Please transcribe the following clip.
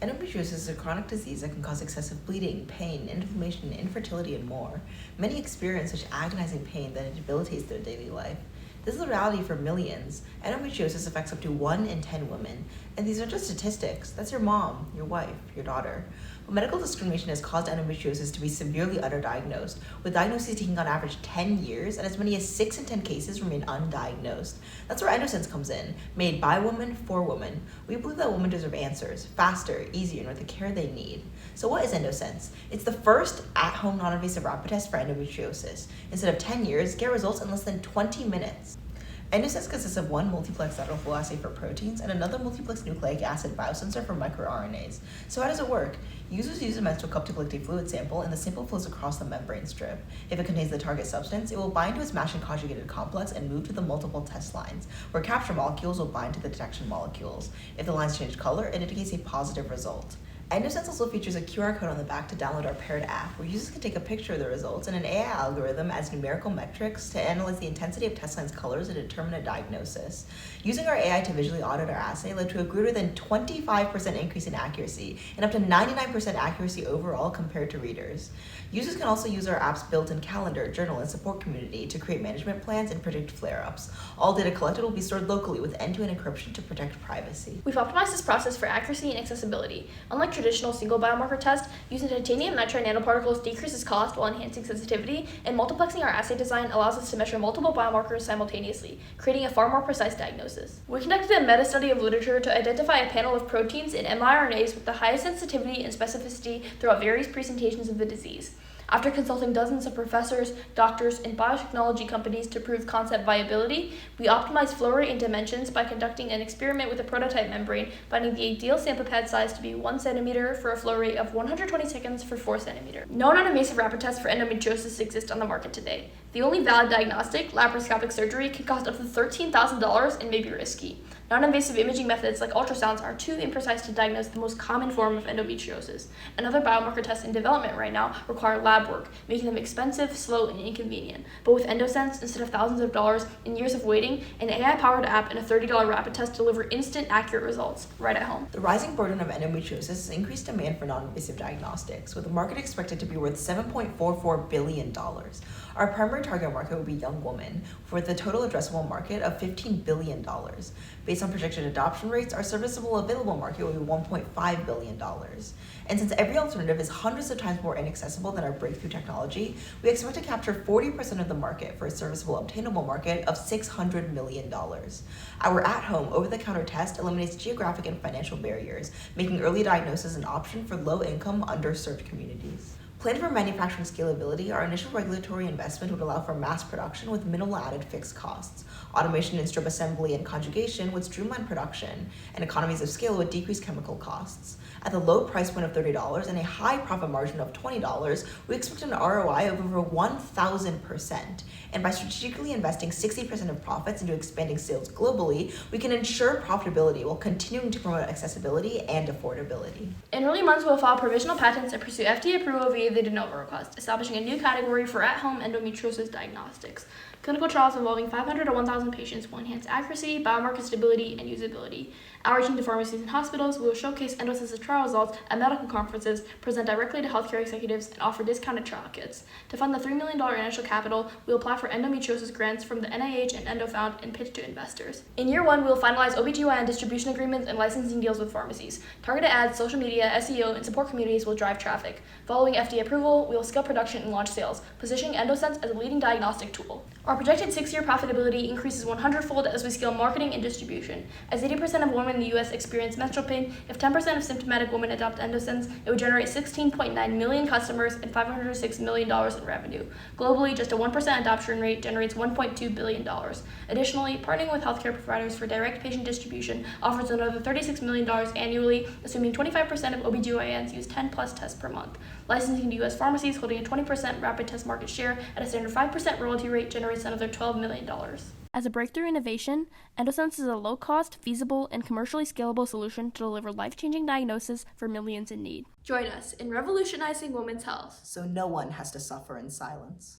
Endometriosis is a chronic disease that can cause excessive bleeding, pain, inflammation, infertility, and more. Many experience such agonizing pain that it debilitates their daily life. This is the reality for millions. Endometriosis affects up to 1 in 10 women, and these are just statistics. That's your mom, your wife, your daughter. But medical discrimination has caused endometriosis to be severely underdiagnosed, with diagnoses taking on average 10 years, and as many as 6 in 10 cases remain undiagnosed. That's where EndoSense comes in, made by women for women. We believe that women deserve answers, faster, easier, and with the care they need. So what is EndoSense? It's the first at-home non-invasive rapid test for endometriosis. Instead of 10 years, get results in less than 20 minutes. EndoSense consists of one multiplex lateral flow assay for proteins and another multiplex nucleic acid biosensor for microRNAs. So how does it work? Users use a menstrual cup to collect a fluid sample, and the sample flows across the membrane strip. If it contains the target substance, it will bind to its matching conjugated complex and move to the multiple test lines, where capture molecules will bind to the detection molecules. If the lines change color, it indicates a positive result. EndoSense also features a QR code on the back to download our paired app, where users can take a picture of the results, and an AI algorithm adds numerical metrics to analyze the intensity of test lines' colors and determine a diagnosis. Using our AI to visually audit our assay led to a greater than 25% increase in accuracy and up to 99% accuracy overall compared to readers. Users can also use our app's built-in calendar, journal, and support community to create management plans and predict flare-ups. All data collected will be stored locally with end-to-end encryption to protect privacy. We've optimized this process for accuracy and accessibility. Unlike traditional single biomarker tests, using titanium nitride nanoparticles decreases cost while enhancing sensitivity, and multiplexing our assay design allows us to measure multiple biomarkers simultaneously, creating a far more precise diagnosis. We conducted a meta-study of literature to identify a panel of proteins and mRNAs with the highest sensitivity and specificity throughout various presentations of the disease. After consulting dozens of professors, doctors, and biotechnology companies to prove concept viability, we optimized flow rate and dimensions by conducting an experiment with a prototype membrane, finding the ideal sample pad size to be 1 centimeter for a flow rate of 120 seconds for 4 centimeter. No non-invasive rapid tests for endometriosis exist on the market today. The only valid diagnostic, laparoscopic surgery, can cost up to $13,000 and may be risky. Non-invasive imaging methods like ultrasounds are too imprecise to diagnose the most common form of endometriosis, and other biomarker tests in development right now require lab work, making them expensive, slow, and inconvenient. But with EndoSense, instead of thousands of dollars and years of waiting, an AI-powered app and a $30 rapid test deliver instant, accurate results right at home. The rising burden of endometriosis has increased demand for non-invasive diagnostics, with the market expected to be worth $7.44 billion. Our primary target market will be young women, with a total addressable market of $15 billion. Based on projected adoption rates, our serviceable available market will be $1.5 billion. And since every alternative is hundreds of times more inaccessible than our breakthrough technology, we expect to capture 40% of the market for a serviceable obtainable market of $600 million. Our at-home, over-the-counter test eliminates geographic and financial barriers, making early diagnosis an option for low-income, underserved communities. Planned for manufacturing scalability, our initial regulatory investment would allow for mass production with minimal added fixed costs. Automation in strip assembly and conjugation would streamline production, and economies of scale would decrease chemical costs. At the low price point of $30 and a high profit margin of $20, we expect an ROI of over 1,000%. And by strategically investing 60% of profits into expanding sales globally, we can ensure profitability while continuing to promote accessibility and affordability. In early months, we'll file provisional patents and pursue FDA approval via the de novo request, establishing a new category for at-home endometriosis diagnostics. Clinical trials involving 500 to 1,000 patients will enhance accuracy, biomarker stability, and usability. Outreaching to pharmacies and hospitals, we will showcase EndoSense's trial results at medical conferences, present directly to healthcare executives, and offer discounted trial kits. To fund the $3 million initial capital, we will apply for endometriosis grants from the NIH and EndoFound and pitch to investors. In year one, we will finalize OBGYN distribution agreements and licensing deals with pharmacies. Targeted ads, social media, SEO, and support communities will drive traffic. Following FDA approval, we will scale production and launch sales, positioning EndoSense as a leading diagnostic tool. Our projected 6-year profitability increases 100-fold as we scale marketing and distribution. As 80% of women in the U.S. experience menstrual pain, if 10% of symptomatic women adopt EndoSense, it would generate 16.9 million customers and $506 million in revenue. Globally, just a 1% adoption rate generates $1.2 billion. Additionally, partnering with healthcare providers for direct patient distribution offers another $36 million annually, assuming 25% of OBGYNs use 10+ tests per month. Licensing to U.S. pharmacies holding a 20% rapid test market share at a standard 5% royalty rate generates another $12 million. As a breakthrough innovation, EndoSense is a low-cost, feasible, and commercially scalable solution to deliver life-changing diagnosis for millions in need. Join us in revolutionizing women's health, so no one has to suffer in silence.